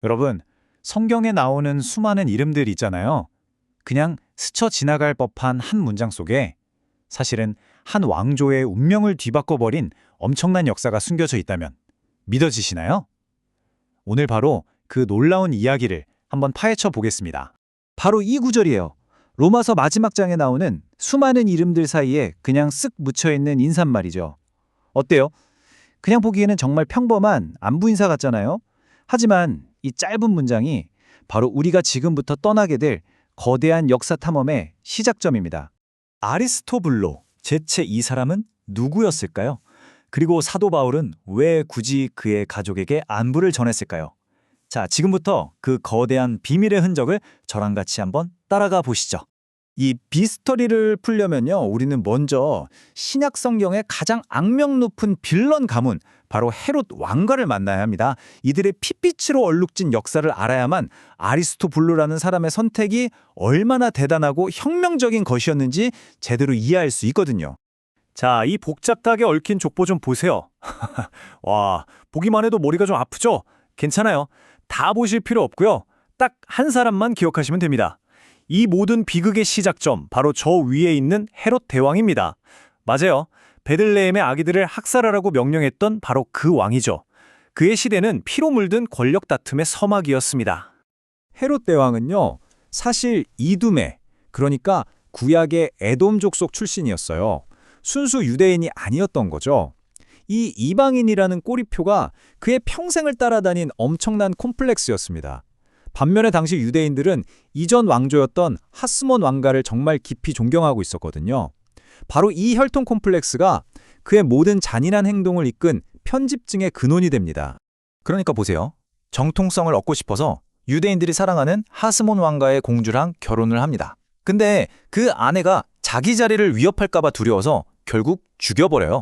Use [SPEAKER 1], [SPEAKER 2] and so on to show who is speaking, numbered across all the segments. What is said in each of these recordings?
[SPEAKER 1] 여러분, 성경에 나오는 수많은 이름들 있잖아요. 그냥 스쳐 지나갈 법한 한 문장 속에 사실은 한 왕조의 운명을 뒤바꿔버린 엄청난 역사가 숨겨져 있다면 믿어지시나요? 오늘 바로 그 놀라운 이야기를 한번 파헤쳐 보겠습니다.
[SPEAKER 2] 바로 이 구절이에요. 로마서 마지막 장에 나오는 수많은 이름들 사이에 그냥 쓱 묻혀있는 인사말이죠. 어때요? 그냥 보기에는 정말 평범한 안부 인사 같잖아요. 하지만 이 짧은 문장이 바로 우리가 지금부터 떠나게 될 거대한 역사 탐험의 시작점입니다.
[SPEAKER 3] 아리스토블로, 대체 이 사람은 누구였을까요? 그리고 사도 바울은 왜 굳이 그의 가족에게 안부를 전했을까요? 자, 지금부터 그 거대한 비밀의 흔적을 저랑 같이 한번 따라가 보시죠.
[SPEAKER 2] 이 비스토리를 풀려면요, 우리는 먼저 신약 성경의 가장 악명 높은 빌런 가문, 바로 헤롯 왕가를 만나야 합니다. 이들의 핏빛으로 얼룩진 역사를 알아야만 아리스토블루라는 사람의 선택이 얼마나 대단하고 혁명적인 것이었는지 제대로 이해할 수 있거든요.
[SPEAKER 3] 자, 이 복잡하게 얽힌 족보 좀 보세요. 와, 보기만 해도 머리가 좀 아프죠? 괜찮아요. 다 보실 필요 없고요. 딱 한 사람만 기억하시면 됩니다. 이 모든 비극의 시작점, 바로 저 위에 있는 헤롯 대왕입니다. 맞아요. 베들레헴의 아기들을 학살하라고 명령했던 바로 그 왕이죠. 그의 시대는 피로 물든 권력 다툼의 서막이었습니다.
[SPEAKER 2] 헤롯 대왕은요, 사실 이두메, 그러니까 구약의 에돔 족속 출신이었어요. 순수 유대인이 아니었던 거죠. 이 이방인이라는 꼬리표가 그의 평생을 따라다닌 엄청난 콤플렉스였습니다. 반면에 당시 유대인들은 이전 왕조였던 하스몬 왕가를 정말 깊이 존경하고 있었거든요. 바로 이 혈통 콤플렉스가 그의 모든 잔인한 행동을 이끈 편집증의 근원이 됩니다.
[SPEAKER 3] 그러니까 보세요. 정통성을 얻고 싶어서 유대인들이 사랑하는 하스몬 왕가의 공주랑 결혼을 합니다. 근데 그 아내가 자기 자리를 위협할까 봐 두려워서 결국 죽여버려요.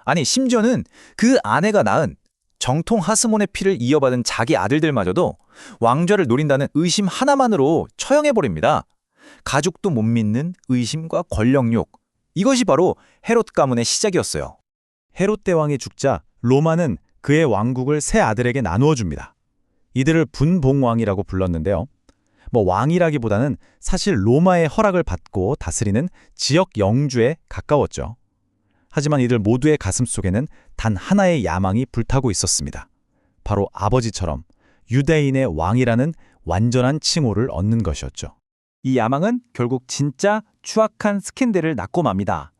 [SPEAKER 3] 아니, 심지어는 그 아내가 낳은 정통 하스몬의 피를 이어받은 자기 아들들마저도 왕좌를 노린다는 의심 하나만으로 처형해버립니다. 가족도 못 믿는 의심과 권력욕. 이것이 바로 헤롯 가문의 시작이었어요.
[SPEAKER 1] 헤롯 대왕이 죽자 로마는 그의 왕국을 세 아들에게 나누어 줍니다. 이들을 분봉왕이라고 불렀는데요. 왕이라기보다는 사실 로마의 허락을 받고 다스리는 지역 영주에 가까웠죠. 하지만 이들 모두의 가슴속에는 단 하나의 야망이 불타고 있었습니다. 바로 아버지처럼 유대인의 왕이라는 완전한 칭호를 얻는 것이었죠.
[SPEAKER 2] 이 야망은 결국 진짜 추악한 스캔들을 낳고 맙니다.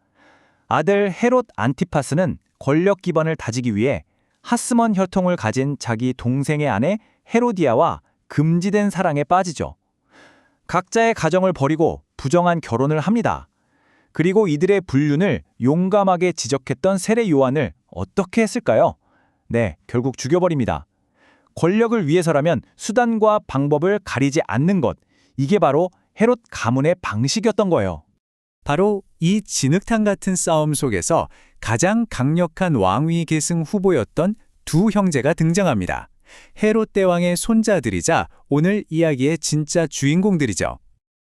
[SPEAKER 2] 아들 헤롯 안티파스는 권력 기반을 다지기 위해 하스몬 혈통을 가진 자기 동생의 아내 헤로디아와 금지된 사랑에 빠지죠. 각자의 가정을 버리고 부정한 결혼을 합니다. 그리고 이들의 불륜을 용감하게 지적했던 세례 요한을 어떻게 했을까요? 네, 결국 죽여버립니다. 권력을 위해서라면 수단과 방법을 가리지 않는 것, 이게 바로 헤롯 가문의 방식이었던 거예요.
[SPEAKER 4] 바로 이 진흙탕 같은 싸움 속에서 가장 강력한 왕위 계승 후보였던 두 형제가 등장합니다. 헤롯 대왕의 손자들이자 오늘 이야기의 진짜 주인공들이죠.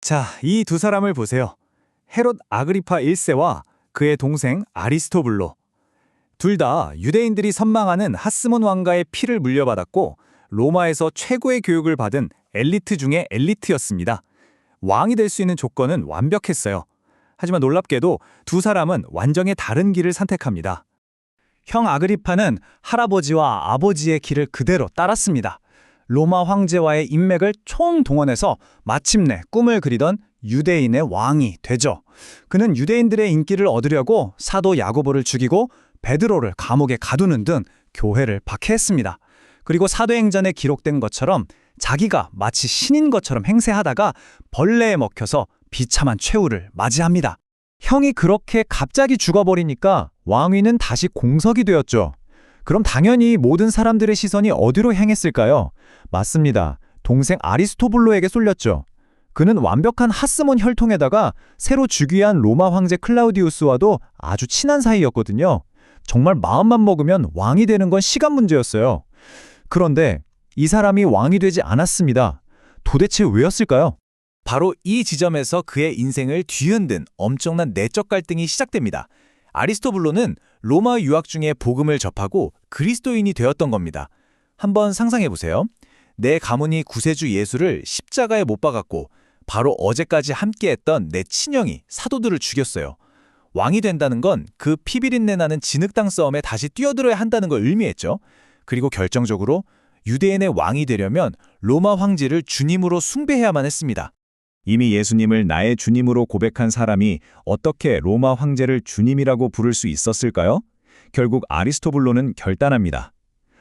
[SPEAKER 1] 자, 이 두 사람을 보세요. 헤롯 아그리파 1세와 그의 동생 아리스토블로. 둘 다 유대인들이 선망하는 하스몬 왕가의 피를 물려받았고 로마에서 최고의 교육을 받은 엘리트 중의 엘리트였습니다. 왕이 될 수 있는 조건은 완벽했어요. 하지만 놀랍게도 두 사람은 완전히 다른 길을 선택합니다. 형 아그리파는 할아버지와 아버지의 길을 그대로 따랐습니다. 로마 황제와의 인맥을 총동원해서 마침내 꿈을 그리던 유대인의 왕이 되죠. 그는 유대인들의 인기를 얻으려고 사도 야고보를 죽이고 베드로를 감옥에 가두는 등 교회를 박해했습니다. 그리고 사도행전에 기록된 것처럼 자기가 마치 신인 것처럼 행세하다가 벌레에 먹혀서 비참한 최후를 맞이합니다. 형이 그렇게 갑자기 죽어버리니까 왕위는 다시 공석이 되었죠. 그럼 당연히 모든 사람들의 시선이 어디로 향했을까요? 맞습니다. 동생 아리스토블로에게 쏠렸죠. 그는 완벽한 하스몬 혈통에다가 새로 즉위한 로마 황제 클라우디우스와도 아주 친한 사이였거든요. 정말 마음만 먹으면 왕이 되는 건 시간 문제였어요. 그런데 이 사람이 왕이 되지 않았습니다. 도대체 왜였을까요?
[SPEAKER 3] 바로 이 지점에서 그의 인생을 뒤흔든 엄청난 내적 갈등이 시작됩니다. 아리스토블로는 로마 유학 중에 복음을 접하고 그리스도인이 되었던 겁니다. 한번 상상해 보세요. 내 가문이 구세주 예수를 십자가에 못 박았고 바로 어제까지 함께했던 내 친형이 사도들을 죽였어요. 왕이 된다는 건 그 피비린내 나는 진흙탕 싸움에 다시 뛰어들어야 한다는 걸 의미했죠. 그리고 결정적으로 유대인의 왕이 되려면 로마 황제를 주님으로 숭배해야만 했습니다.
[SPEAKER 1] 이미 예수님을 나의 주님으로 고백한 사람이 어떻게 로마 황제를 주님이라고 부를 수 있었을까요? 결국 아리스토블로는 결단합니다.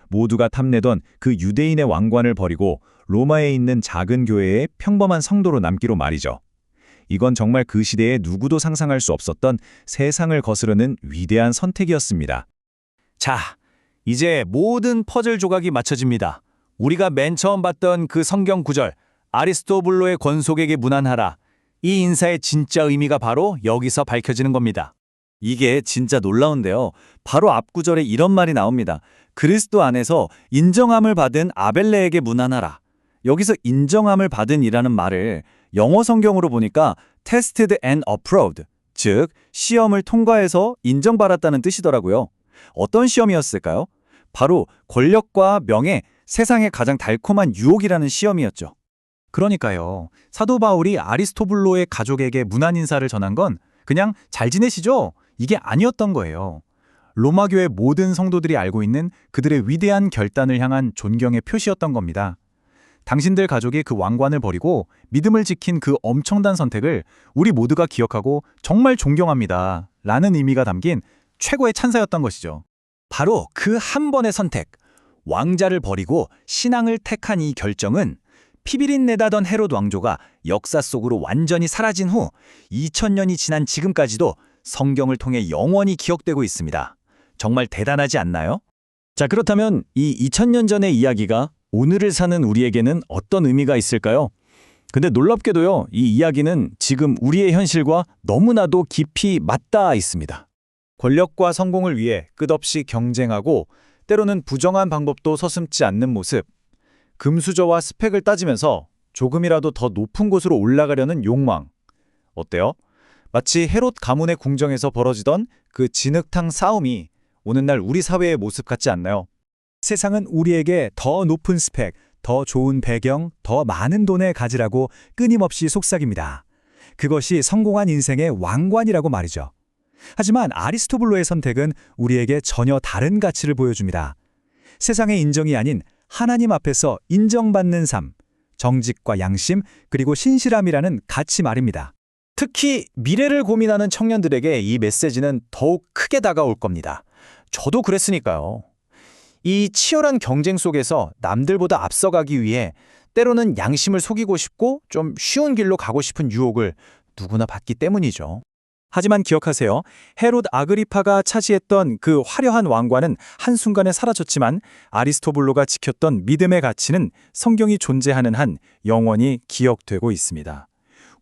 [SPEAKER 1] 모두가 탐내던 그 유대인의 왕관을 버리고 로마에 있는 작은 교회의 평범한 성도로 남기로 말이죠. 이건 정말 그 시대에 누구도 상상할 수 없었던 세상을 거스르는 위대한 선택이었습니다.
[SPEAKER 2] 자, 이제 모든 퍼즐 조각이 맞춰집니다. 우리가 맨 처음 봤던 그 성경 구절, 아리스토블로의 권속에게 문안하라. 이 인사의 진짜 의미가 바로 여기서 밝혀지는 겁니다.
[SPEAKER 3] 이게 진짜 놀라운데요. 바로 앞 구절에 이런 말이 나옵니다. 그리스도 안에서 인정함을 받은 아벨레에게 문안하라. 여기서 인정함을 받은이라는 말을 영어 성경으로 보니까 tested and approved, 즉 시험을 통과해서 인정받았다는 뜻이더라고요. 어떤 시험이었을까요? 바로 권력과 명예, 세상의 가장 달콤한 유혹이라는 시험이었죠.
[SPEAKER 2] 그러니까요. 사도 바울이 아리스토블로의 가족에게 문안 인사를 전한 건 그냥 잘 지내시죠? 이게 아니었던 거예요. 로마 교회 모든 성도들이 알고 있는 그들의 위대한 결단을 향한 존경의 표시였던 겁니다. 당신들 가족이 그 왕관을 버리고 믿음을 지킨 그 엄청난 선택을 우리 모두가 기억하고 정말 존경합니다. 라는 의미가 담긴 최고의 찬사였던 것이죠. 바로 그 한 번의 선택, 왕자를 버리고 신앙을 택한 이 결정은 피비린내다던 헤롯 왕조가 역사 속으로 완전히 사라진 후 2000년이 지난 지금까지도 성경을 통해 영원히 기억되고 있습니다. 정말 대단하지 않나요? 자, 그렇다면 이 2000년 전의 이야기가 오늘을 사는 우리에게는 어떤 의미가 있을까요? 근데 놀랍게도요, 이 이야기는 지금 우리의 현실과 너무나도 깊이 맞닿아 있습니다.
[SPEAKER 3] 권력과 성공을 위해 끝없이 경쟁하고 때로는 부정한 방법도 서슴지 않는 모습. 금수저와 스펙을 따지면서 조금이라도 더 높은 곳으로 올라가려는 욕망. 어때요? 마치 헤롯 가문의 궁정에서 벌어지던 그 진흙탕 싸움이 오늘날 우리 사회의 모습 같지 않나요?
[SPEAKER 4] 세상은 우리에게 더 높은 스펙, 더 좋은 배경, 더 많은 돈을 가지라고 끊임없이 속삭입니다. 그것이 성공한 인생의 왕관이라고 말이죠. 하지만 아리스토블로의 선택은 우리에게 전혀 다른 가치를 보여줍니다. 세상의 인정이 아닌 하나님 앞에서 인정받는 삶, 정직과 양심, 그리고 신실함이라는 가치 말입니다.
[SPEAKER 2] 특히 미래를 고민하는 청년들에게 이 메시지는 더욱 크게 다가올 겁니다. 저도 그랬으니까요. 이 치열한 경쟁 속에서 남들보다 앞서가기 위해 때로는 양심을 속이고 싶고 좀 쉬운 길로 가고 싶은 유혹을 누구나 받기 때문이죠. 하지만 기억하세요. 헤롯 아그리파가 차지했던 그 화려한 왕관은 한순간에 사라졌지만 아리스토블로가 지켰던 믿음의 가치는 성경이 존재하는 한 영원히 기억되고 있습니다.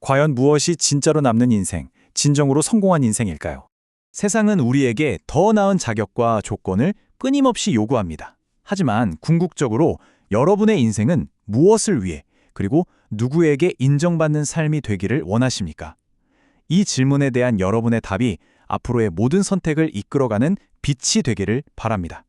[SPEAKER 2] 과연 무엇이 진짜로 남는 인생, 진정으로 성공한 인생일까요? 세상은 우리에게 더 나은 자격과 조건을 끊임없이 요구합니다. 하지만 궁극적으로 여러분의 인생은 무엇을 위해 그리고 누구에게 인정받는 삶이 되기를 원하십니까? 이 질문에 대한 여러분의 답이 앞으로의 모든 선택을 이끌어가는 빛이 되기를 바랍니다.